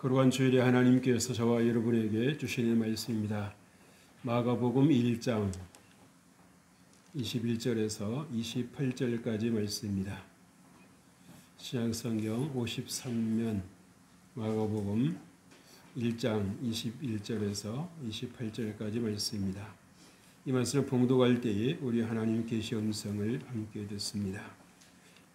거룩한 주일에 하나님께서 저와 여러분에게 주시는 말씀입니다. 마가복음 1장 21절에서 28절까지 말씀입니다. 신약성경 53면 마가복음 1장 21절에서 28절까지 말씀입니다. 이 말씀을 봉독할 때에 우리 하나님 계시 음성을 함께 듣습니다.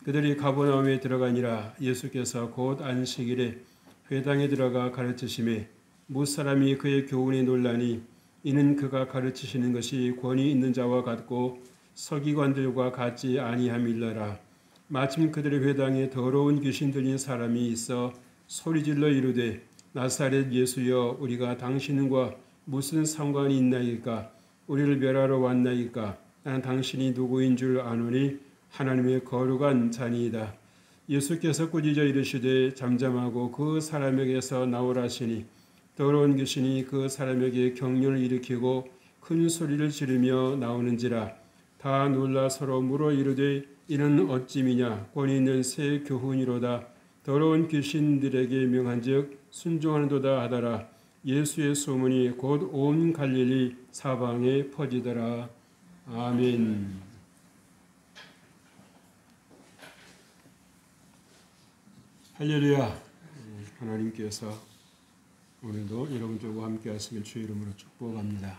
그들이 가버나움에 들어가니라. 예수께서 곧 안식일에 회당에 들어가 가르치심에 무사람이 그의 교훈에 놀라니 이는 그가 가르치시는 것이 권위 있는 자와 같고 서기관들과 같지 아니함일러라. 마침 그들의 회당에 더러운 귀신 들린 사람이 있어 소리질러 이르되 나사렛 예수여, 우리가 당신과 무슨 상관이 있나이까? 우리를 멸하러 왔나이까? 나는 당신이 누구인 줄 아노니 하나님의 거룩한 자니이다. 예수께서 꾸짖어 이르시되 잠잠하고 그 사람에게서 나오라시니 더러운 귀신이 그 사람에게 경련을 일으키고 큰 소리를 지르며 나오는지라. 다 놀라 서로 물어 이르되 이는 어찌미냐? 권위 있는 새 교훈이로다. 더러운 귀신들에게 명한즉 순종하는도다 하더라. 예수의 소문이 곧 온 갈릴리 사방에 퍼지더라. 아멘. 할렐루야. 하나님께서 오늘도 여러분들과 함께 하시길 주의 이름으로 축복합니다.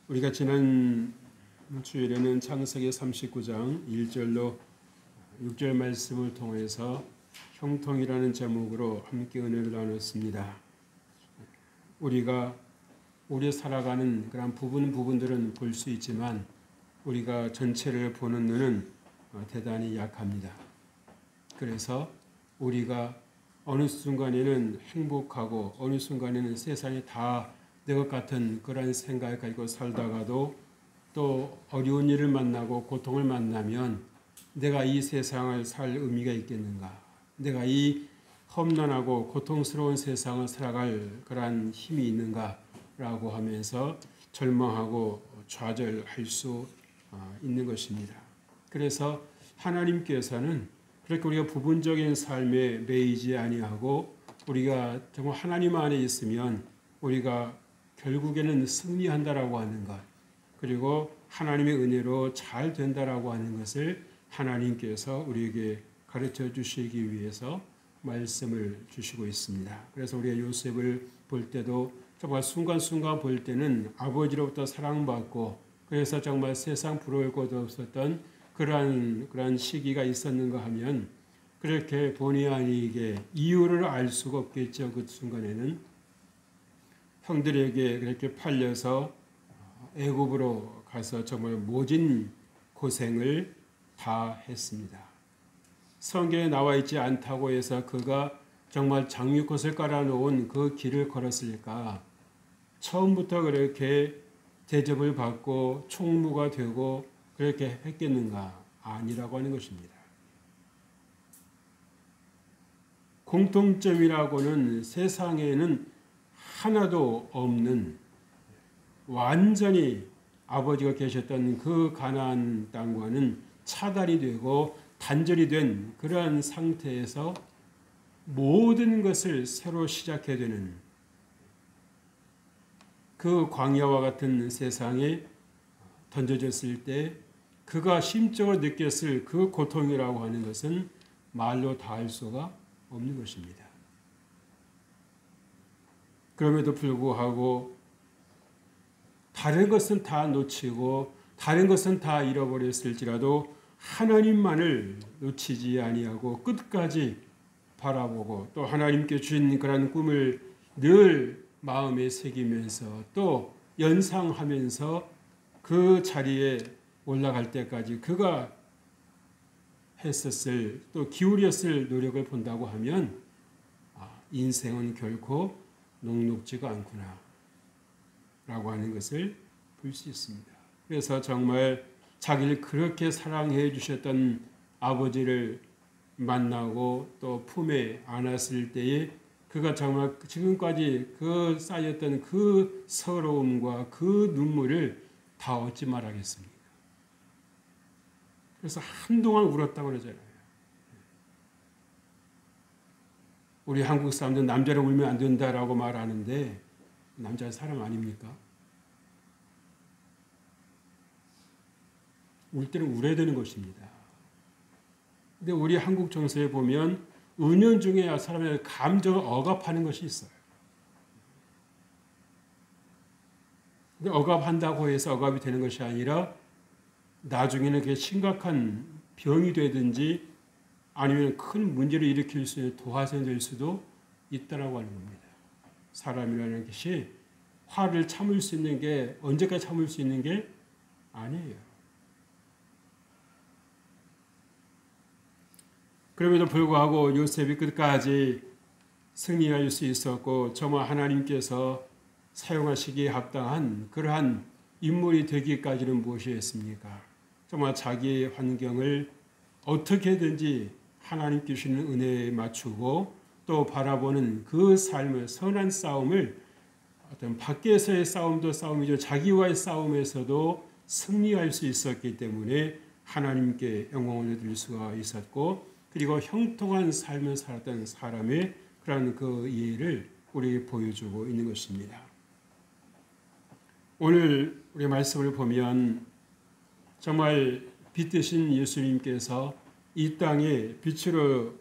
우리가 지난 주일에는 창세기 39장 1절로 6절 말씀을 통해서 형통이라는 제목으로 함께 은혜를 나눴습니다. 우리가 살아가는 그런 부분들은 볼 수 있지만 우리가 전체를 보는 눈은 대단히 약합니다. 그래서 우리가 어느 순간에는 행복하고 어느 순간에는 세상이 다 내 것 같은 그런 생각을 가지고 살다가도 또 어려운 일을 만나고 고통을 만나면 내가 이 세상을 살 의미가 있겠는가? 내가 이 험난하고 고통스러운 세상을 살아갈 그러한 힘이 있는가라고 하면서 절망하고 좌절할 수 있는 것입니다. 그래서 하나님께서는 그렇게 우리가 부분적인 삶에 매이지 아니하고 우리가 정말 하나님 안에 있으면 우리가 결국에는 승리한다라고 하는 것, 그리고 하나님의 은혜로 잘 된다라고 하는 것을 하나님께서 우리에게 가르쳐 주시기 위해서 말씀을 주시고 있습니다. 그래서 우리가 요셉을 볼 때도 정말 순간순간 볼 때는 아버지로부터 사랑받고 그래서 정말 세상 부러울 것 없었던 그러한 시기가 있었는가 하면 그렇게 본의 아니게 이유를 알 수가 없겠죠. 그 순간에는 형들에게 그렇게 팔려서 애굽으로 가서 정말 모진 고생을 다 했습니다. 성경에 나와 있지 않다고 해서 그가 정말 장미꽃을 깔아놓은 그 길을 걸었을까? 처음부터 그렇게 대접을 받고 총무가 되고 그렇게 했겠는가? 아니라고 하는 것입니다. 공통점이라고는 세상에는 하나도 없는 완전히 아버지가 계셨던 그 가나안 땅과는 차단이 되고 단절이 된 그러한 상태에서 모든 것을 새로 시작해야 되는 그 광야와 같은 세상에 던져졌을 때 그가 심적으로 느꼈을 그 고통이라고 하는 것은 말로 다할 수가 없는 것입니다. 그럼에도 불구하고 다른 것은 다 놓치고 다른 것은 다 잃어버렸을지라도 하나님만을 놓치지 아니하고 끝까지 바라보고 또 하나님께 주신 그런 꿈을 늘 마음에 새기면서 또 연상하면서 그 자리에 올라갈 때까지 그가 했었을 또 기울였을 노력을 본다고 하면 인생은 결코 녹록지가 않구나 라고 하는 것을 볼 수 있습니다. 그래서 정말 자기를 그렇게 사랑해 주셨던 아버지를 만나고 또 품에 안았을 때에 그가 정말 지금까지 그 쌓였던 그 서러움과 그 눈물을 다 얻지 말하겠습니다. 그래서 한동안 울었다고 그러잖아요. 우리 한국 사람들은 남자를 울면 안 된다라고 말하는데 남자는 사람 아닙니까? 울 때는 울어야 되는 것입니다. 근데 우리 한국 정서에 보면 은연중에 사람의 감정을 억압하는 것이 있어요. 근데 억압한다고 해서 억압이 되는 것이 아니라 나중에는 그게 심각한 병이 되든지 아니면 큰 문제를 일으킬 수 있는 도화선이 될 수도 있다라고 하는 겁니다. 사람이라는 것이 화를 참을 수 있는 게 언제까지 참을 수 있는 게 아니에요. 그럼에도 불구하고 요셉이 끝까지 승리할 수 있었고 정말 하나님께서 사용하시기에 합당한 그러한 인물이 되기까지는 무엇이었습니까? 정말 자기의 환경을 어떻게든지 하나님께 주시는 은혜에 맞추고 또 바라보는 그 삶을 선한 싸움을 어떤 밖에서의 싸움도 싸움이죠. 자기와의 싸움에서도 승리할 수 있었기 때문에 하나님께 영광을 드릴 수가 있었고 그리고 형통한 삶을 살았던 사람의 그런 그 이해를 우리에게 보여주고 있는 것입니다. 오늘 우리 말씀을 보면 정말 빛 되신 예수님께서 이 땅에 빛으로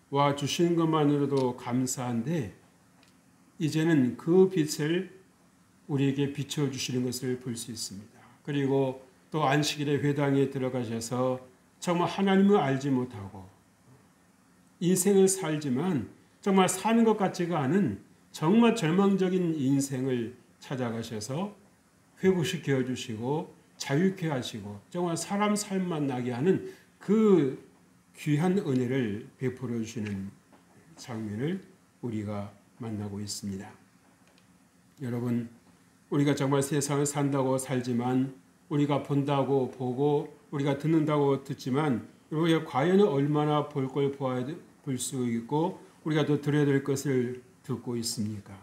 와 주시는 것만으로도 감사한데 이제는 그 빛을 우리에게 비춰 주시는 것을 볼 수 있습니다. 그리고 또 안식일에 회당에 들어가셔서 정말 하나님을 알지 못하고 인생을 살지만 정말 사는 것 같지가 않은 정말 절망적인 인생을 찾아가셔서 회복시켜 주시고 자유케 하시고 정말 사람 삶만 나게 하는 그 귀한 은혜를 베풀어 주시는 장면을 우리가 만나고 있습니다. 여러분, 우리가 정말 세상을 산다고 살지만 우리가 본다고 보고 우리가 듣는다고 듣지만 우리가 과연 얼마나 볼 걸 볼 수 있고 우리가 또 들어야 될 것을 듣고 있습니까?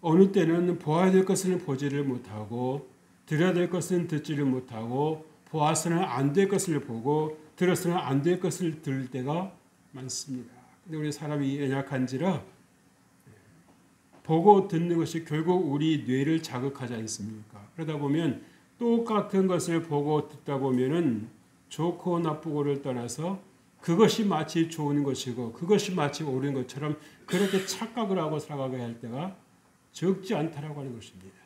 어느 때는 보아야 될 것은 보지를 못하고 들어야 될 것은 듣지를 못하고 보아서는 안 될 것을 보고 들어서는 안 될 것을 들을 때가 많습니다. 근데 우리 사람이 연약한지라 보고 듣는 것이 결국 우리 뇌를 자극하지 않습니까? 그러다 보면 똑같은 것을 보고 듣다 보면은 좋고 나쁘고를 떠나서 그것이 마치 좋은 것이고 그것이 마치 옳은 것처럼 그렇게 착각을 하고 살아가게 할 때가 적지 않다라고 하는 것입니다.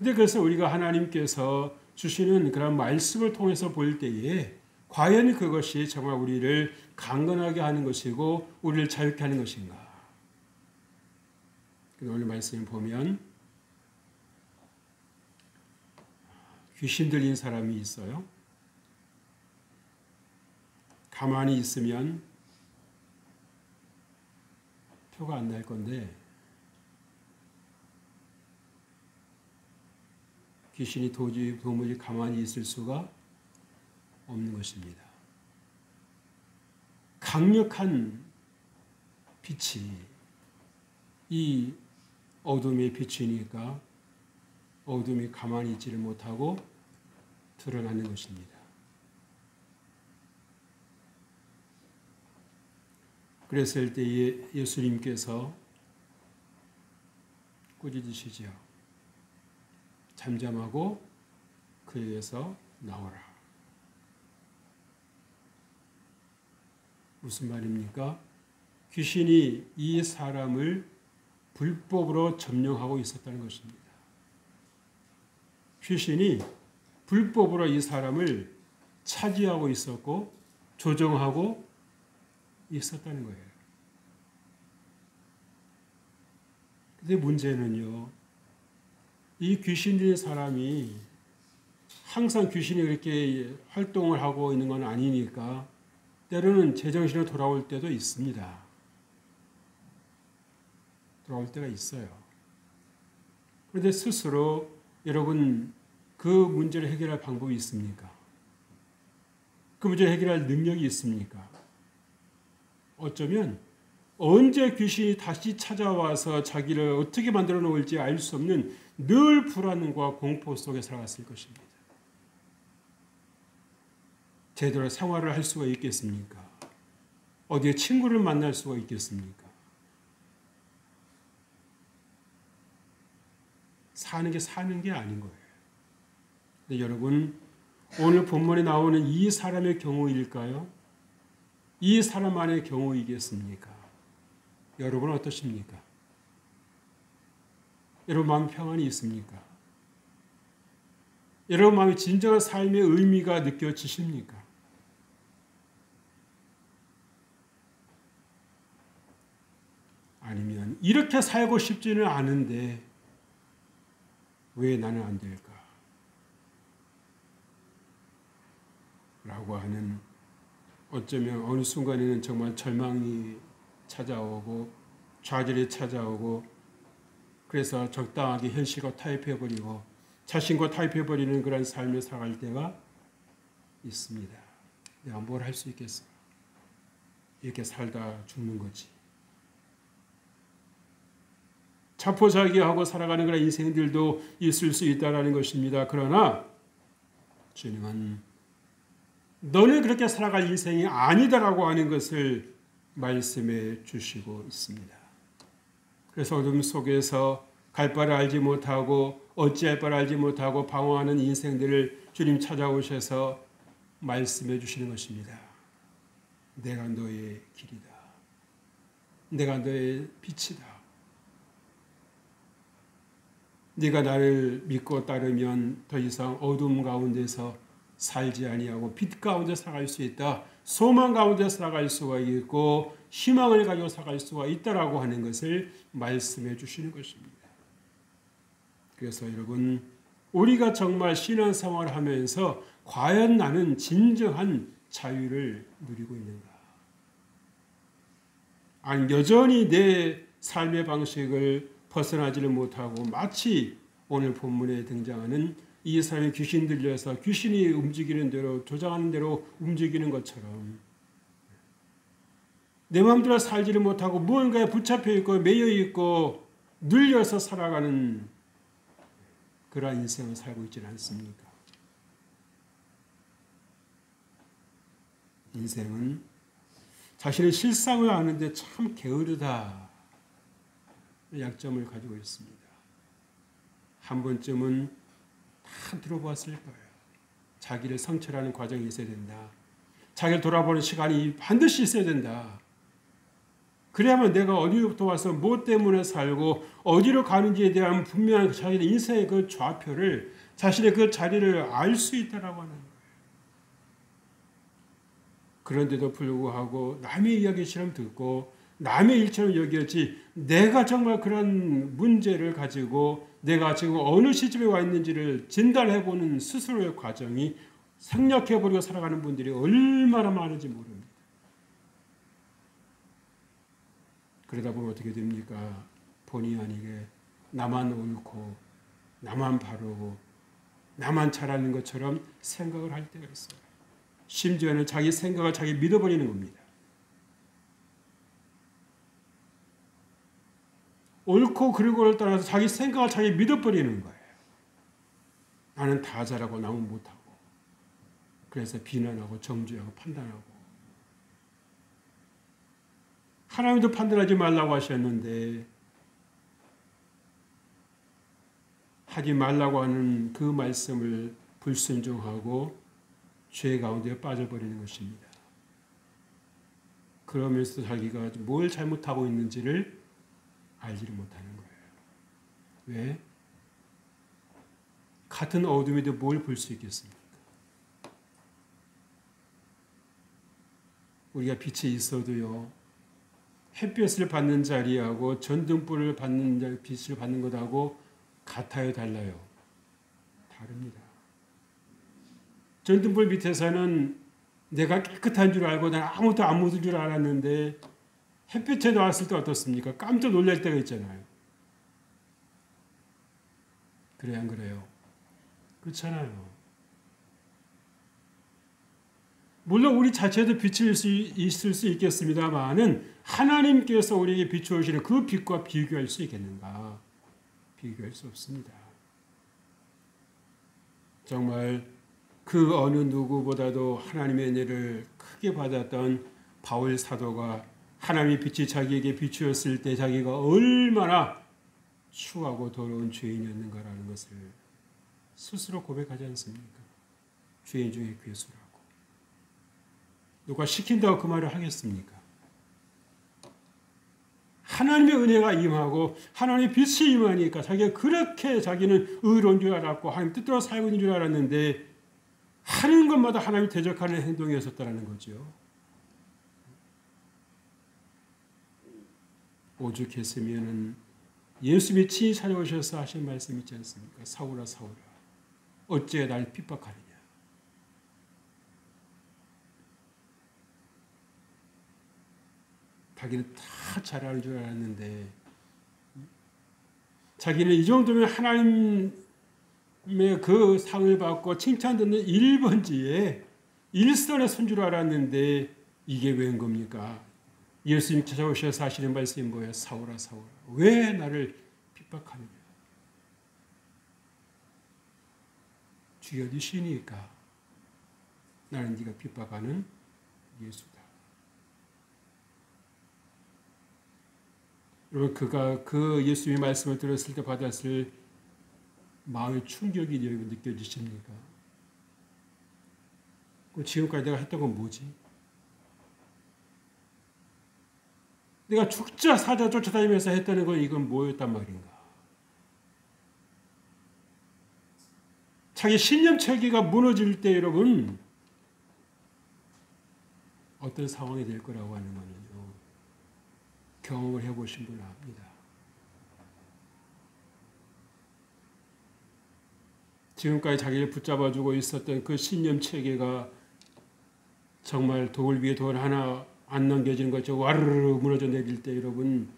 근데 그래서 우리가 하나님께서 주시는 그런 말씀을 통해서 볼 때에 과연 그것이 정말 우리를 강건하게 하는 것이고 우리를 자유케 하는 것인가? 오늘 말씀을 보면 귀신 들린 사람이 있어요. 가만히 있으면 표가 안 날 건데 귀신이 도무지 가만히 있을 수가 없는 것입니다. 강력한 빛이 이 어둠의 빛이니까 어둠이 가만히 있지를 못하고 드러나는 것입니다. 그랬을 때에 예수님께서 꾸짖으시지요. 잠잠하고 그에게서 나오라. 무슨 말입니까? 귀신이 이 사람을 불법으로 점령하고 있었다는 것입니다. 귀신이 불법으로 이 사람을 차지하고 있었고 조종하고 있었다는 거예요. 근데 문제는요, 이 귀신 들린 사람이 항상 귀신이 그렇게 활동을 하고 있는 건 아니니까 때로는 제정신으로 돌아올 때도 있습니다. 돌아올 때가 있어요. 그런데 스스로 여러분 그 문제를 해결할 방법이 있습니까? 그 문제를 해결할 능력이 있습니까? 어쩌면 언제 귀신이 다시 찾아와서 자기를 어떻게 만들어 놓을지 알 수 없는 늘 불안과 공포 속에 살아갔을 것입니다. 제대로 생활을 할 수가 있겠습니까? 어디에 친구를 만날 수가 있겠습니까? 사는 게 아닌 거예요. 근데 여러분, 오늘 본문에 나오는 이 사람의 경우일까요? 이 사람만의 경우이겠습니까? 여러분은 어떠십니까? 여러분 마음 평안이 있습니까? 여러분 마음에 진정한 삶의 의미가 느껴지십니까? 아니면 이렇게 살고 싶지는 않은데 왜 나는 안 될까? 라고 하는, 어쩌면 어느 순간에는 정말 절망이 찾아오고 좌절이 찾아오고, 그래서 적당하게 현실과 타협해버리고 자신과 타협해버리는 그런 삶을 살아갈 때가 있습니다. 내가 뭘 할 수 있겠어? 이렇게 살다 죽는 거지. 자포자기하고 살아가는 그런 인생들도 있을 수 있다는 것입니다. 그러나 주님은 너는 그렇게 살아갈 인생이 아니다라고 하는 것을 말씀해 주시고 있습니다. 그래서 어둠 속에서 갈 바를 알지 못하고 어찌할 바를 알지 못하고 방황하는 인생들을 주님 찾아오셔서 말씀해 주시는 것입니다. 내가 너의 길이다. 내가 너의 빛이다. 네가 나를 믿고 따르면 더 이상 어둠 가운데서 살지 아니하고 빛 가운데 살아갈 수 있다. 소망 가운데 살아갈 수가 있고 희망을 가지고 살아갈 수가 있다라고 하는 것을 말씀해 주시는 것입니다. 그래서 여러분, 우리가 정말 신앙생활을 하면서 과연 나는 진정한 자유를 누리고 있는가? 아니, 여전히 내 삶의 방식을 벗어나지를 못하고 마치 오늘 본문에 등장하는 이 사람이 귀신 들려서 귀신이 움직이는 대로, 조장하는 대로 움직이는 것처럼 내 마음대로 살지를 못하고 무언가에 붙잡혀 있고 매여 있고 눌려서 살아가는 그러한 인생을 살고 있지는 않습니까? 인생은 자신의 실상을 아는데 참 게으르다 약점을 가지고 있습니다. 한 번쯤은 다 들어봤을 거예요. 자기를 성찰하는 과정이 있어야 된다. 자기를 돌아보는 시간이 반드시 있어야 된다. 그래야만 내가 어디로부터 와서 무엇 때문에 살고 어디로 가는지에 대한 분명한 자기의 인생의 그 좌표를, 자신의 그 자리를 알 수 있다라고 하는 거예요. 그런데도 불구하고 남의 이야기처럼 듣고 남의 일처럼 여겼지, 내가 정말 그런 문제를 가지고 내가 지금 어느 시점에 와 있는지를 진단해보는 스스로의 과정이 생략해버리고 살아가는 분들이 얼마나 많은지 모릅니다. 그러다 보면 어떻게 됩니까? 본의 아니게 나만 옳고 나만 바르고 나만 잘하는 것처럼 생각을 할 때가 있어요. 심지어는 자기 생각을 자기 믿어버리는 겁니다. 옳고 그르고를 따라서 자기 생각을 자기 믿어버리는 거예요. 나는 다 잘하고 남은 못하고. 그래서 비난하고 정죄하고 판단하고. 하나님도 판단하지 말라고 하셨는데 하지 말라고 하는 그 말씀을 불순종하고 죄 가운데 빠져버리는 것입니다. 그러면서 자기가 뭘 잘못하고 있는지를 알지를 못하는 거예요. 왜? 같은 어둠에도 뭘 볼 수 있겠습니까? 우리가 빛에 있어도요, 햇볕을 받는 자리하고 전등불을 받는 빛을 받는 것하고 같아요, 달라요? 다릅니다. 전등불 밑에서는 내가 깨끗한 줄 알고 난 아무것도 안 묻은 줄 알았는데 햇볕에 나왔을 때 어떻습니까? 깜짝 놀랄 때가 있잖아요. 그래, 안 그래요? 그렇잖아요. 물론 우리 자체도 빛이 있을 수 있겠습니다만은 하나님께서 우리에게 비추어주시는 그 빛과 비교할 수 있겠는가? 비교할 수 없습니다. 정말 그 어느 누구보다도 하나님의 은혜를 크게 받았던 바울 사도가 하나님의 빛이 자기에게 비추었을 때 자기가 얼마나 추하고 더러운 죄인이었는가라는 것을 스스로 고백하지 않습니까? 죄인 중에 괴수라고. 누가 시킨다고 그 말을 하겠습니까? 하나님의 은혜가 임하고 하나님의 빛이 임하니까 자기가 그렇게 자기는 의로운 줄 알았고 하나님 뜻대로 살고 있는 줄 알았는데 하는 것마다 하나님이 대적하는 행동이었었다는 거죠. 오죽했으면 예수님이 친히 찾아오셔서 하신 말씀 있지 않습니까? 사울아 사울아 어째 날 핍박하느냐. 자기는 다 잘하는 줄 알았는데 자기는 이 정도면 하나님의 그 상을 받고 칭찬 듣는 1번지에 일선에 선 줄 알았는데 이게 웬 겁니까? 예수님 찾아오셔서 하시는 말씀이 뭐예요? 사울아 사울아 왜 나를 핍박하느냐. 주여 네 신이니까 나는 네가 핍박하는 예수다. 여러분 그가 그 예수님의 말씀을 들었을 때 받았을 마음의 충격이 느껴지십니까? 지금까지 내가 했던 건 뭐지? 내가 죽자 사자 쫓아다니면서 했다는 건 이건 뭐였단 말인가? 자기 신념 체계가 무너질 때 여러분 어떤 상황이 될 거라고 하는 거는요. 경험을 해보신 분은 압니다. 지금까지 자기를 붙잡아주고 있었던 그 신념 체계가 정말 돌 위에 돌 하나 안 넘겨지는 것처럼 와르르 무너져 내릴 때 여러분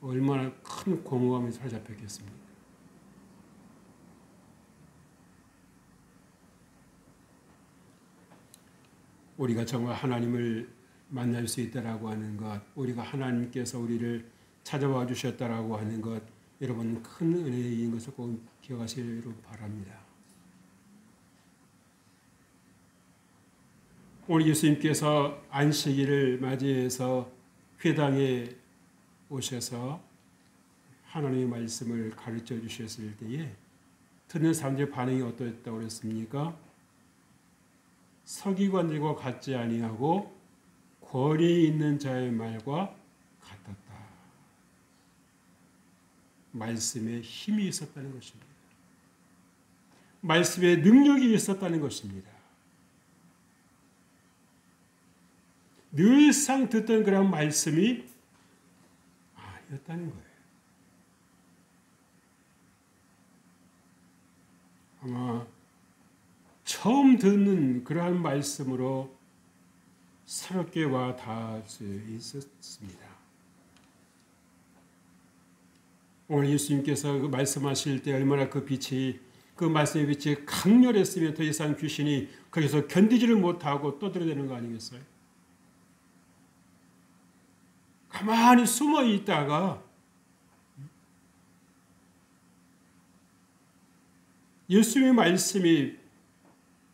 얼마나 큰 공허감이 사로잡혔겠습니까? 우리가 정말 하나님을 만날 수 있다라고 하는 것, 우리가 하나님께서 우리를 찾아와 주셨다라고 하는 것, 여러분 큰 은혜인 것을 꼭 기억하시기를 바랍니다. 오늘 예수님께서 안식일을 맞이해서 회당에 오셔서 하나님의 말씀을 가르쳐 주셨을 때에 듣는 사람들의 반응이 어떠했다고 그랬습니까? 서기관들과 같지 아니하고 권위 있는 자의 말과 같았다. 말씀에 힘이 있었다는 것입니다. 말씀에 능력이 있었다는 것입니다. 늘상 듣던 그런 말씀이 아니었다는 거예요. 아마 처음 듣는 그러한 말씀으로 새롭게 와 닿을 수 있었습니다. 오늘 예수님께서 그 말씀하실 때 얼마나 그 빛이 그 말씀의 빛이 강렬했으면 더 이상 귀신이 거기서 견디지를 못하고 떠들어대는 거 아니겠어요? 가만히 숨어 있다가 예수님의 말씀이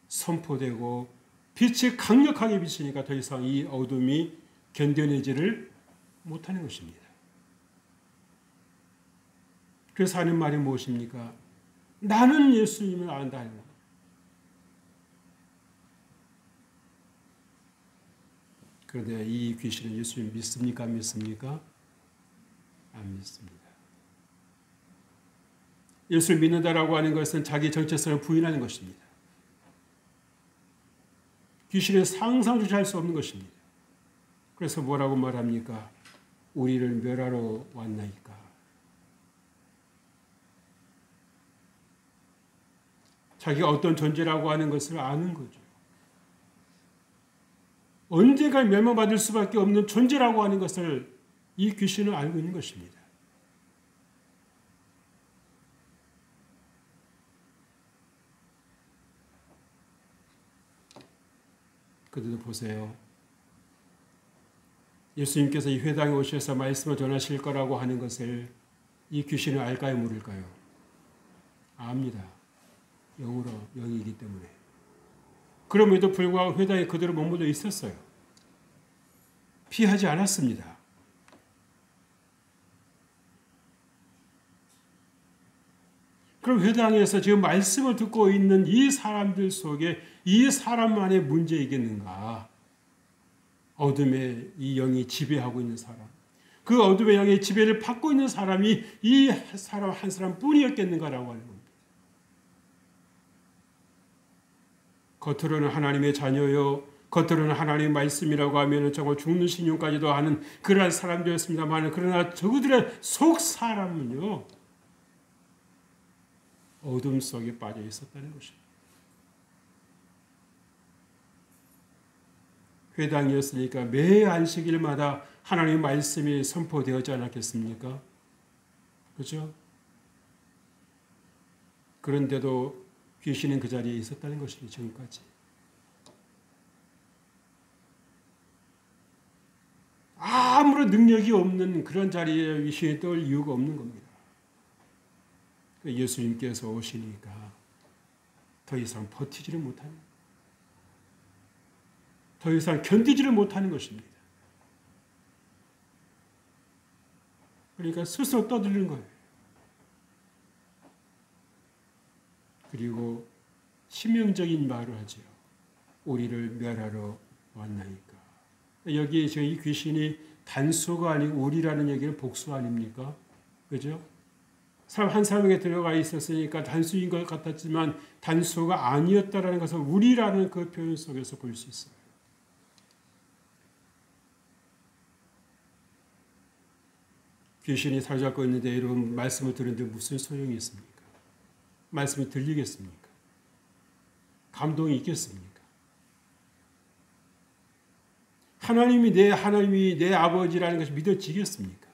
선포되고 빛이 강력하게 비치니까 더 이상 이 어둠이 견뎌내지를 못하는 것입니다. 그래서 하는 말이 무엇입니까? 나는 예수님을 안다는 것. 그런데 이 귀신은 예수님 믿습니까? 안 믿습니까? 안 믿습니다. 예수를 믿는다라고 하는 것은 자기 정체성을 부인하는 것입니다. 귀신은 상상조차 할 수 없는 것입니다. 그래서 뭐라고 말합니까? 우리를 멸하러 왔나이까. 자기가 어떤 존재라고 하는 것을 아는 거죠. 언젠가 멸망받을 수밖에 없는 존재라고 하는 것을 이 귀신은 알고 있는 것입니다. 그래도 보세요. 예수님께서 이 회당에 오셔서 말씀을 전하실 거라고 하는 것을 이 귀신은 알까요, 모를까요? 압니다. 영이기 때문에. 그럼에도 불구하고 회당에 그대로 머물러 있었어요. 피하지 않았습니다. 그럼 회당에서 지금 말씀을 듣고 있는 이 사람들 속에 이 사람만의 문제이겠는가? 어둠의 이 영이 지배하고 있는 사람. 그 어둠의 영의 지배를 받고 있는 사람이 이 사람 한 사람뿐이었겠는가라고 하는 겁니다. 겉으로는 하나님의 자녀요, 겉으로는 하나님의 말씀이라고 하면 정말 죽는 신용까지도 하는 그러한 사람들이었습니다만, 그러나 저그들의 속 사람은요, 어둠 속에 빠져 있었다는 것입니다. 회당이었으니까 매 안식일마다 하나님의 말씀이 선포되었지 않았겠습니까? 그렇죠? 그런데도 귀신은 그 자리에 있었다는 것이죠, 지금까지. 아무런 능력이 없는 그런 자리에 귀신이 떠올 이유가 없는 겁니다. 예수님께서 오시니까 더 이상 버티지를 못하는, 더 이상 견디지를 못하는 것입니다. 그러니까 스스로 떠들는 거예요. 그리고 치명적인 말을 하죠. 우리를 멸하러 왔나이까. 여기에 지금 이 귀신이 단수가 아니고 우리라는 얘기는 복수 아닙니까? 그죠? 사람 한 사람에게 들어가 있었으니까 단수인 것 같았지만 단수가 아니었다라는 것을 우리라는 그 표현 속에서 볼 수 있어요. 귀신이 사로잡고 있는데 이런 말씀을 들었는데 무슨 소용이 있습니까? 말씀이 들리겠습니까? 감동이 있겠습니까? 하나님이 내 아버지라는 것이 믿어지겠습니까?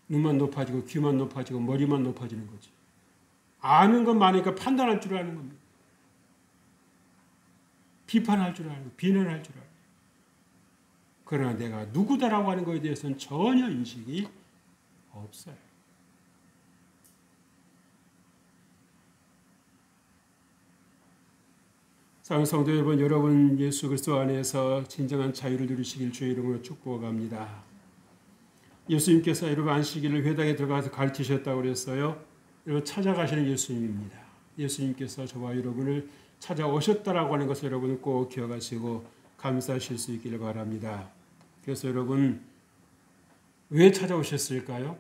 눈만 높아지고 귀만 높아지고 머리만 높아지는 거지. 아는 것 많으니까 판단할 줄 아는 겁니다. 비판할 줄 알고 비난할 줄 알고. 그러나 내가 누구다라고 하는 것에 대해서는 전혀 인식이 없어요. 사랑하는 성도 여러분, 예수 그리스도 안에서 진정한 자유를 누리시길 주의 이름으로 축복합니다. 예수님께서 여러분 안식일을 회당에 들어가서 가르치셨다고 그랬어요. 여러분 찾아가시는 예수님입니다. 예수님께서 저와 여러분을 찾아오셨다라고 하는 것을 여러분은 꼭 기억하시고 감사하실 수 있기를 바랍니다. 그래서 여러분 왜 찾아오셨을까요?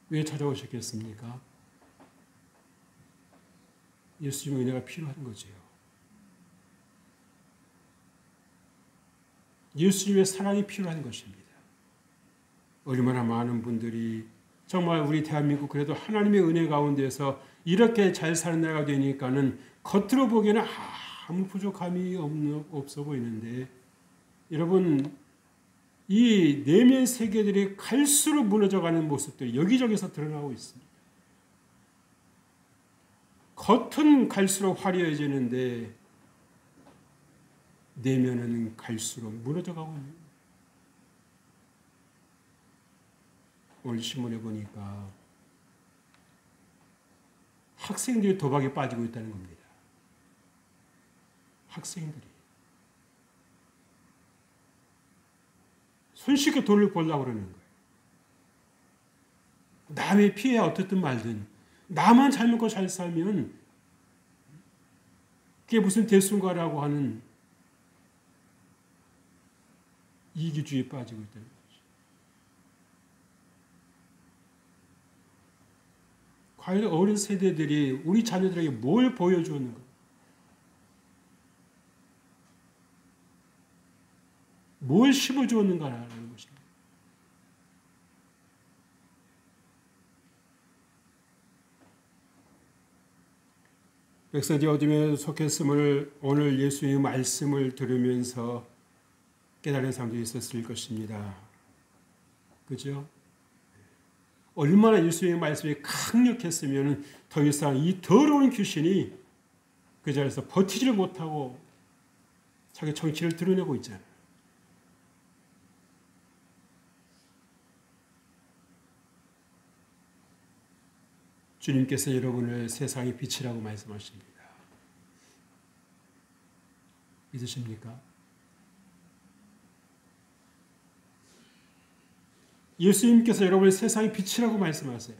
왜 찾아오셨겠습니까? 예수님의 은혜가 필요한 거죠. 예수님의 사랑이 필요한 것입니다. 얼마나 많은 분들이 정말 우리 대한민국 그래도 하나님의 은혜 가운데서 이렇게 잘 사는 나라가 되니까는 겉으로 보기에는 아무 부족함이 없어 보이는데 여러분 이 내면 세계들이 갈수록 무너져가는 모습들이 여기저기서 드러나고 있습니다. 겉은 갈수록 화려해지는데 내면은 갈수록 무너져가고 있는 거예요. 오늘 신문에 보니까 학생들이 도박에 빠지고 있다는 겁니다. 학생들이 손쉽게 돈을 벌려고 그러는 거예요. 남의 피해 어떻든 말든 나만 잘 먹고 잘 살면 그게 무슨 대순가라고 하는 이기주의에 빠지고 있다는 거죠. 과연 어린 세대들이 우리 자녀들에게 뭘 보여주는가? 뭘 심어주었는가라는 것입니다. 백성들이 어둠에 속했음을 오늘 예수의 말씀을 들으면서 깨달은 사람들이 있었을 것입니다. 그죠? 얼마나 예수의 말씀이 강력했으면 더 이상 이 더러운 귀신이 그 자리에서 버티지를 못하고 자기 정치를 드러내고 있잖아요. 주님께서 여러분을 세상의 빛이라고 말씀하십니다. 믿으십니까? 예수님께서 여러분을 세상의 빛이라고 말씀하세요.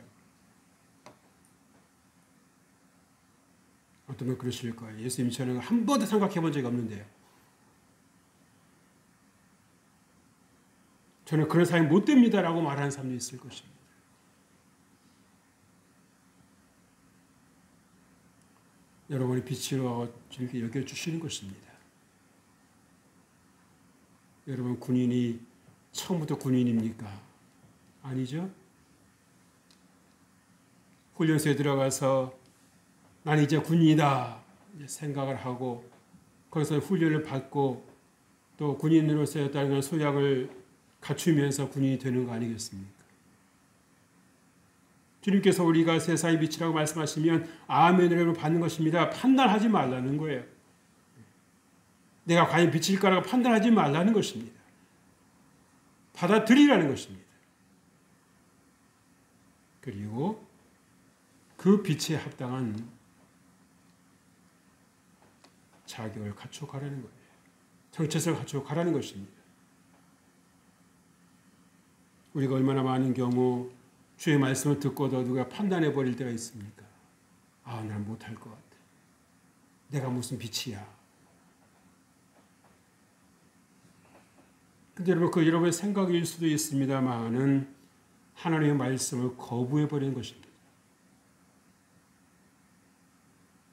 어떤 분 그러실 거예요. 예수님, 저는 한 번도 생각해 본 적이 없는데요. 저는 그런 사람이 못 됩니다라고 말하는 사람도 있을 것입니다. 여러분의 빛으로 주님께 여겨주시는 것입니다. 여러분, 군인이 처음부터 군인입니까? 아니죠. 훈련소에 들어가서 나는 이제 군인이다 생각을 하고 거기서 훈련을 받고 또 군인으로서의 다른 소양을 갖추면서 군인이 되는 거 아니겠습니까? 주님께서 우리가 세상의 빛이라고 말씀하시면 아멘을 받는 것입니다. 판단하지 말라는 거예요. 내가 과연 빛일까라고 판단하지 말라는 것입니다. 받아들이라는 것입니다. 그리고 그 빛에 합당한 자격을 갖추어 가라는 거예요. 정체성을 갖추어 가라는 것입니다. 우리가 얼마나 많은 경우 주의 말씀을 듣고도 누가 판단해 버릴 때가 있습니까? 아, 난 못할 것 같아. 내가 무슨 빛이야. 근데 여러분, 그 여러분의 생각일 수도 있습니다만은 하나님의 말씀을 거부해 버리는 것입니다.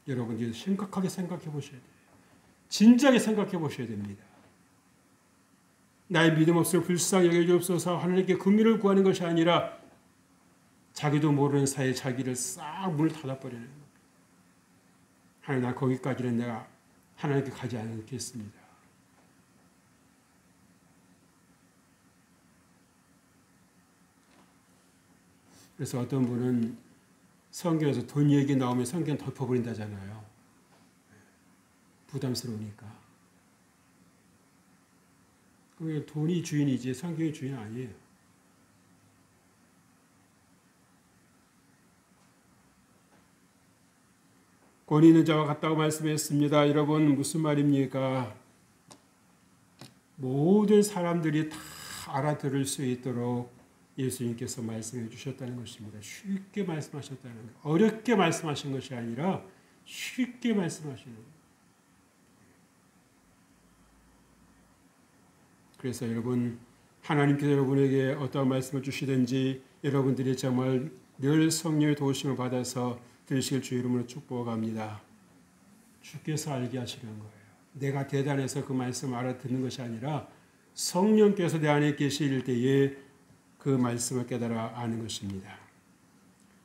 여러분, 이제 심각하게 생각해 보셔야 돼요. 진지하게 생각해 보셔야 됩니다. 나의 믿음 없음을 불쌍히 여겨주옵소서 하나님께 긍휼을 구하는 것이 아니라 자기도 모르는 사이에 자기를 싹 문을 닫아버리는 거예요. 하나님, 나 거기까지는 내가 하나님께 가지 않겠습니다. 그래서 어떤 분은 성경에서 돈 얘기 나오면 성경 덮어버린다잖아요. 부담스러우니까. 그게 돈이 주인이지 성경이 주인 아니에요. 권위 있는 자와 같다고 말씀했습니다. 여러분, 무슨 말입니까? 모든 사람들이 다 알아들을 수 있도록 예수님께서 말씀해 주셨다는 것입니다. 쉽게 말씀하셨다는 거예요. 어렵게 말씀하신 것이 아니라 쉽게 말씀하시는 거예요. 그래서 여러분, 하나님께서 여러분에게 어떤 말씀을 주시든지 여러분들이 정말 늘 성령의 도우심을 받아서 들으실 주 이름으로 축복합니다. 주께서 알게 하시는 거예요. 내가 대단해서 그 말씀을 알아듣는 것이 아니라 성령께서 내 안에 계실 때에 그 말씀을 깨달아 아는 것입니다.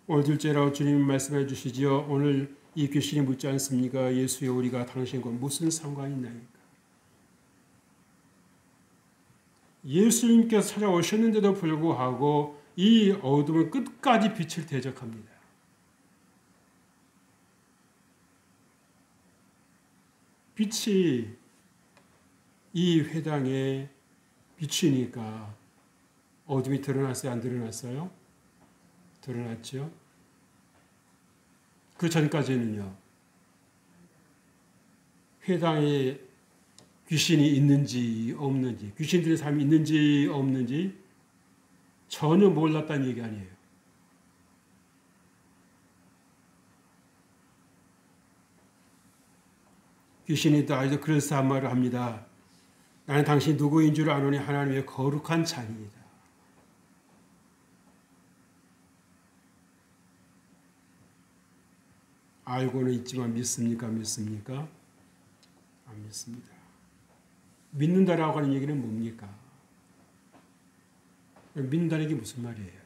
오늘 둘째로 주님 말씀해 주시지요. 오늘 이 귀신이 묻지 않습니까? 예수의 우리가 당신과 무슨 상관이 있나이까? 예수님께서 찾아오셨는데도 불구하고 이 어둠은 끝까지 빛을 대적합니다. 빛이 이 회당에 비치니까 어둠이 드러났어요? 안 드러났어요? 드러났죠. 그 전까지는요. 회당에 귀신이 있는지 없는지, 귀신 들린 사람이 있는지 없는지 전혀 몰랐다는 얘기 아니에요. 귀신이 또 아주 그럴싸한 말을 합니다. 나는 당신이 누구인 줄 아노니 하나님의 거룩한 자니이다. 알고는 있지만 믿습니까? 믿습니까? 안 믿습니다. 믿는다라고 하는 얘기는 뭡니까? 믿는다는 게 무슨 말이에요?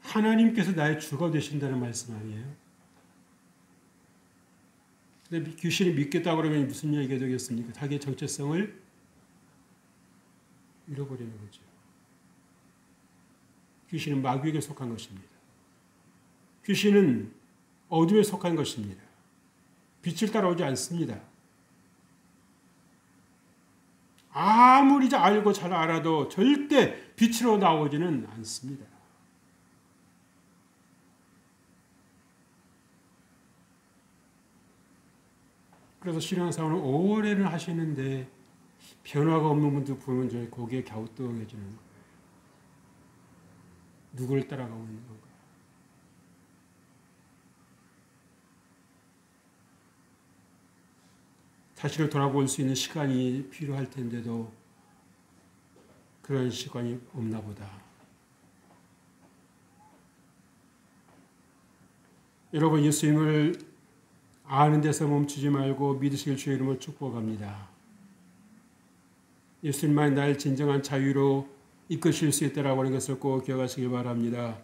하나님께서 나의 주가 되신다는 말씀 아니에요? 근데 귀신이 믿겠다고 그러면 무슨 얘기가 되겠습니까? 자기의 정체성을 잃어버리는 거죠. 귀신은 마귀에게 속한 것입니다. 귀신은 어둠에 속한 것입니다. 빛을 따라오지 않습니다. 아무리 알고 잘 알아도 절대 빛으로 나오지는 않습니다. 그래서 신앙생활을 오래는 하시는데 변화가 없는 분들 보면 저희 고개에 갸우뚱해지는 거예요. 누구를 따라가고 있는 건가? 자신을 돌아볼 수 있는 시간이 필요할 텐데도 그런 시간이 없나 보다. 여러분, 예수님을 아는 데서 멈추지 말고 믿으실 주의 이름으로 축복합니다. 예수님만 나의 진정한 자유로 이끄실 수 있다라고 하는 것을 꼭 기억하시길 바랍니다.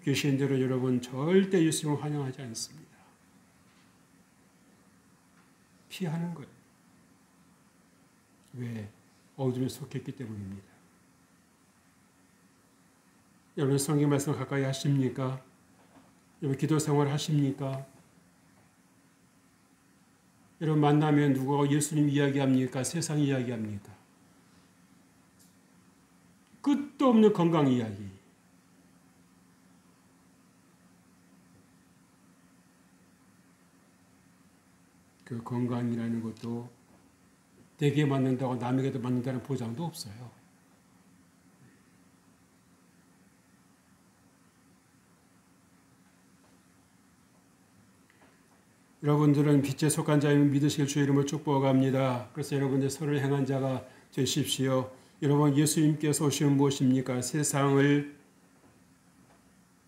귀신들은 여러분 절대 예수님을 환영하지 않습니다. 피하는 거예요. 왜? 어둠에 속했기 때문입니다. 여러분 성경 말씀 가까이 하십니까? 여러분 기도 생활 하십니까? 여러분 만나면 누가 예수님 이야기합니까? 세상 이야기합니까? 끝도 없는 건강 이야기. 그 건강이라는 것도 내게 맞는다고 남에게도 맞는다는 보장도 없어요. 여러분들은 빛에 속한 자임을 믿으실 주의 이름을 축복합니다. 그래서 여러분들 선을 행한 자가 되십시오. 여러분 예수님께서 오시면 무엇입니까? 세상을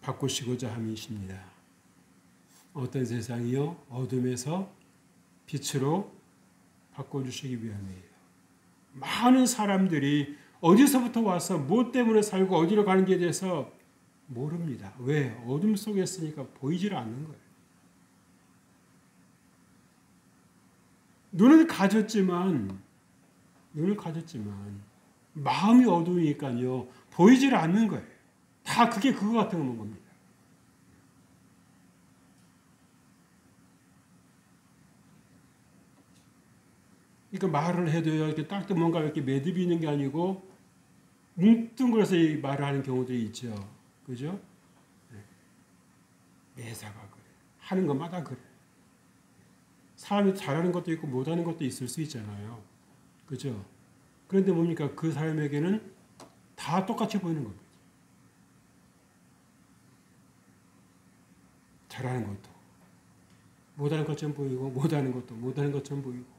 바꾸시고자 함이십니다. 어떤 세상이요? 어둠에서 빛으로 바꿔주시기 위함이에요. 많은 사람들이 어디서부터 와서 무엇 때문에 살고 어디로 가는지에 대해서 모릅니다. 왜? 어둠 속에 있으니까 보이질 않는 거예요. 눈을 가졌지만 마음이 어두우니까요 보이질 않는 거예요. 다 그게 그거 같은 겁니다. 그러니까 말을 해도요 이렇게 딱 뭔가 이렇게 매듭이 있는 게 아니고 뭉뚱그려서 이 말을 하는 경우들이 있죠. 그죠? 매사가 그래. 하는 것마다 그래. 사람이 잘하는 것도 있고 못하는 것도 있을 수 있잖아요. 그죠? 그런데 뭡니까? 그 사람에게는 다 똑같이 보이는 겁니다. 잘하는 것도 못하는 것처럼 보이고 못하는 것도 못하는 것처럼 보이고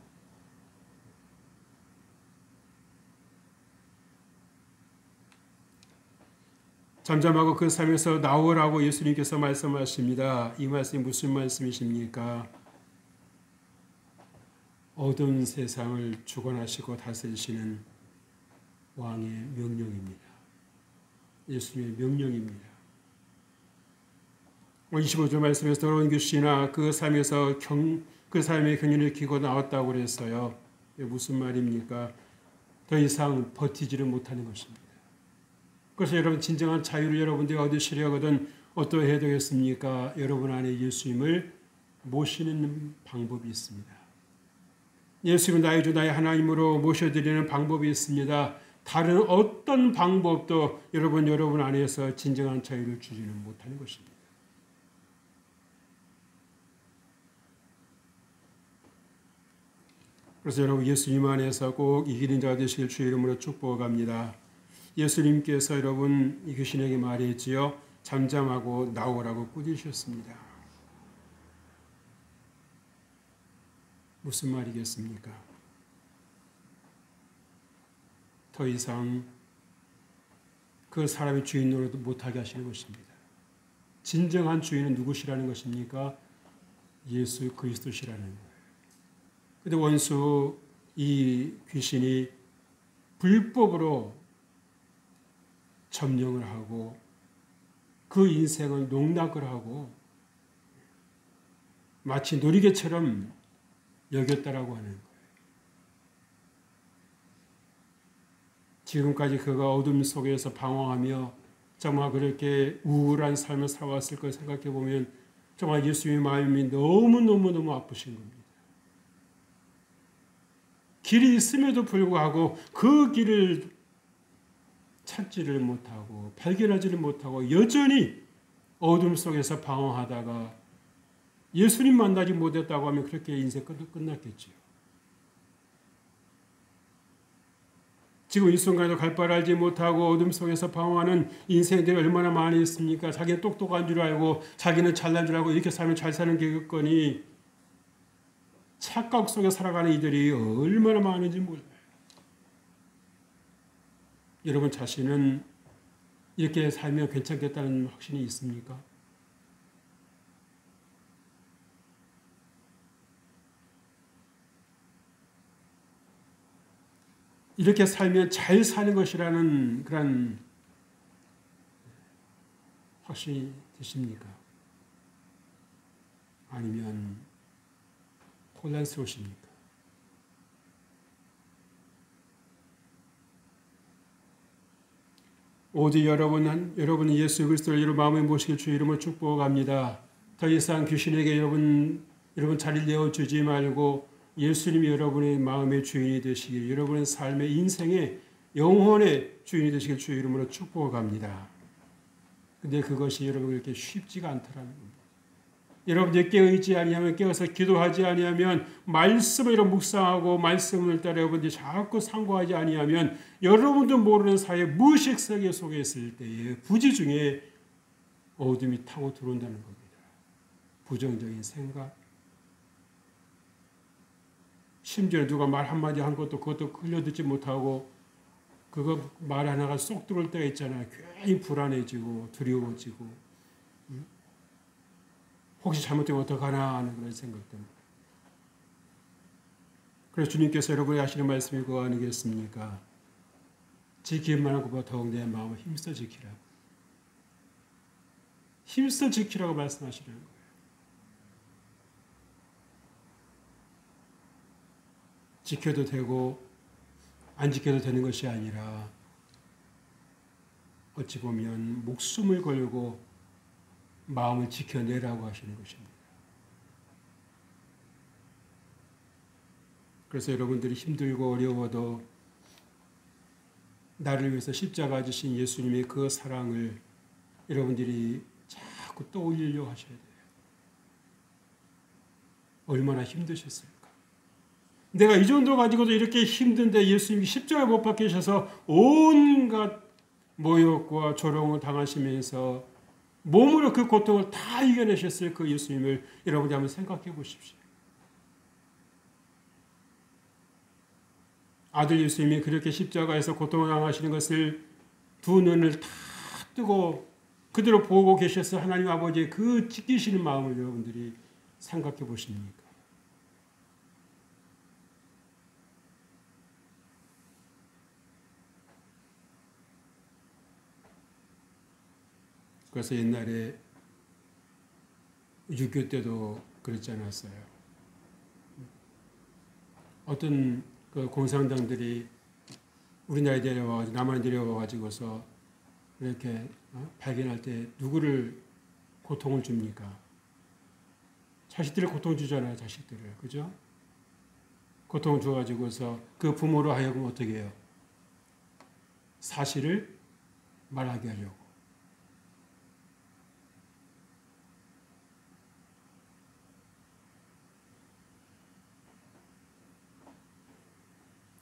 잠잠하고 그 삶에서 나오라고 예수님께서 말씀하십니다. 이 말씀이 무슨 말씀이십니까? 어두운 세상을 주관하시고 다스리시는 왕의 명령입니다. 예수님의 명령입니다. 25절 말씀에서 더러운 귀신아 그 삶에서 그 삶의 경륜을 기고 나왔다고 그랬어요. 무슨 말입니까? 더 이상 버티지를 못하는 것입니다. 그래서 여러분 진정한 자유를 여러분들이 얻으시려거든 어떠해야 되겠습니까? 여러분 안에 예수님을 모시는 방법이 있습니다. 예수님은 나의 주 나의 하나님으로 모셔드리는 방법이 있습니다. 다른 어떤 방법도 여러분 안에서 진정한 자유를 주지는 못하는 것입니다. 그래서 여러분 예수님 안에서 꼭 이기는 자가 되실 주의 이름으로 축복합니다. 예수님께서 여러분 이 귀신에게 말했지요. 잠잠하고 나오라고 꾸짖으셨습니다. 무슨 말이겠습니까? 더 이상 그 사람이 주인 노릇도 못하게 하시는 것입니다. 진정한 주인은 누구시라는 것입니까? 예수 그리스도시라는 거예요. 그런데 원수 이 귀신이 불법으로 점령을 하고 그 인생을 농락을 하고 마치 놀이개처럼 여겼다라고 하는 거예요. 지금까지 그가 어둠 속에서 방황하며 정말 그렇게 우울한 삶을 살아왔을 걸 생각해 보면 정말 예수님의 마음이 너무너무 아프신 겁니다. 길이 있음에도 불구하고 그 길을 찾지를 못하고 발견하지를 못하고 여전히 어둠 속에서 방황하다가 예수님 만나지 못했다고 하면 그렇게 인생 끝났겠지요. 지금 이 순간에도 갈 바를 알지 못하고 어둠 속에서 방황하는 인생들이 얼마나 많이 있습니까? 자기는 똑똑한 줄 알고 자기는 잘난 줄 알고 이렇게 살면 잘 사는 계획거니 착각 속에 살아가는 이들이 얼마나 많은지 몰라요. 여러분 자신은 이렇게 살면 괜찮겠다는 확신이 있습니까? 이렇게 살면 잘 사는 것이라는 그런 확신이 드십니까? 아니면 혼란스러우십니까? 오직 여러분은 예수 그리스도를 여러분 마음에 모시길 주의 이름으로 축복합니다. 더 이상 귀신에게 여러분 자리를 내어주지 말고 예수님이 여러분의 마음의 주인이 되시길, 여러분의 삶의 인생의 영혼의 주인이 되시길 주의 이름으로 축복합니다. 근데 그것이 여러분 그렇게 쉽지가 않더라는 겁니다. 여러분들이 깨어있지 아니하면, 깨어서 기도하지 아니하면, 말씀을 묵상하고 말씀을 따라 여러분들이 자꾸 상고하지 아니하면 여러분도 모르는 사이에 무의식 세계 속에 있을 때에 부지중에 어둠이 타고 들어온다는 겁니다. 부정적인 생각, 심지어 누가 말 한마디 한 것도 그것도 흘려듣지 못하고 그거 말 하나가 쏙 들어올 때가 있잖아요. 괜히 불안해지고 두려워지고 혹시 잘못되면 어떡하나 하는 그런 생각 때문에. 그래서 주님께서 여러분이 하시는 말씀이 그거 아니겠습니까? 지키기만 한 것보다 더욱 내 마음을 힘써 지키라고. 힘써 지키라고 말씀하시는 거예요. 지켜도 되고 안 지켜도 되는 것이 아니라 어찌 보면 목숨을 걸고 마음을 지켜내라고 하시는 것입니다. 그래서 여러분들이 힘들고 어려워도 나를 위해서 십자가 지신 예수님의 그 사랑을 여러분들이 자꾸 떠올리려고 하셔야 돼요. 얼마나 힘드셨을까? 내가 이 정도 가지고도 이렇게 힘든데 예수님이 십자가에 못 박히셔서 온갖 모욕과 조롱을 당하시면서 몸으로 그 고통을 다 이겨내셨을 그 예수님을 여러분이 한번 생각해 보십시오. 아들 예수님이 그렇게 십자가에서 고통을 당하시는 것을 두 눈을 다 뜨고 그대로 보고 계셔서 하나님 아버지의 그 지키시는 마음을 여러분들이 생각해 보십니까? 그래서 옛날에 유교 때도 그렇지 않았어요. 어떤 그 공산당들이 우리나라에 데려와가지고 남한에 데려와가지고서 이렇게 발견할 때 누구를 고통을 줍니까? 자식들을 고통 주잖아요. 자식들을. 그죠? 고통을 줘가지고서 그 부모로 하여금 어떻게 해요? 사실을 말하게 하려고.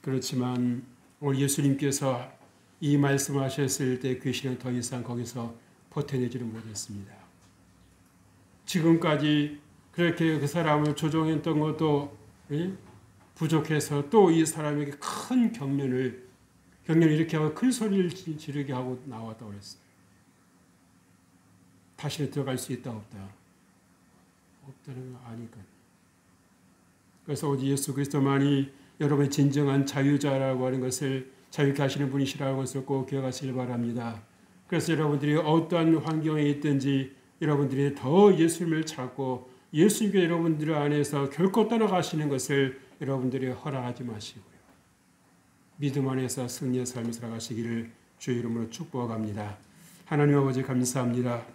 그렇지만 오늘 예수님께서 이 말씀하셨을 때 귀신은 더 이상 거기서 버텨내지를 못했습니다. 지금까지 그렇게 그 사람을 조종했던 것도 부족해서 또 이 사람에게 큰 경련을 이렇게 하고 큰 소리를 지르게 하고 나왔다고 그랬어요. 다시는 들어갈 수 있다 없다? 없다는 거 아니까요. 그래서 오직 예수 그리스도만이 여러분의 진정한 자유자라고 하는 것을, 자유케 하시는 분이시라는 것을 꼭 기억하시길 바랍니다. 그래서 여러분들이 어떠한 환경에 있든지 여러분들이 더 예수님을 찾고 예수님께 여러분들 안에서 결코 떠나가시는 것을 여러분들이 허락하지 마시고요. 믿음 안에서 승리의 삶을 살아가시기를 주의 이름으로 축복합니다. 하나님 아버지 감사합니다.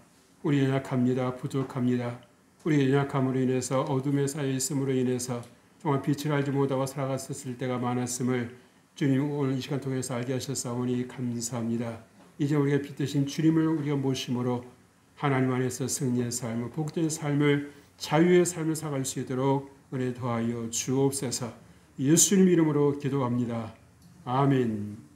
우리 연약합니다. 부족합니다. 우리 연약함으로 인해서 어둠에 쌓여 있음으로 인해서 정말 빛을 알지 못하고 살아갔었을 때가 많았음을 주님 오늘 이 시간 통해서 알게 하셨사오니 감사합니다. 이제 우리가 빛되신 주님을 우리가 모심으로 하나님 안에서 승리의 삶을, 복된 삶을, 자유의 삶을 살아갈 수 있도록 은혜 더하여 주옵소서. 예수님 이름으로 기도합니다. 아멘.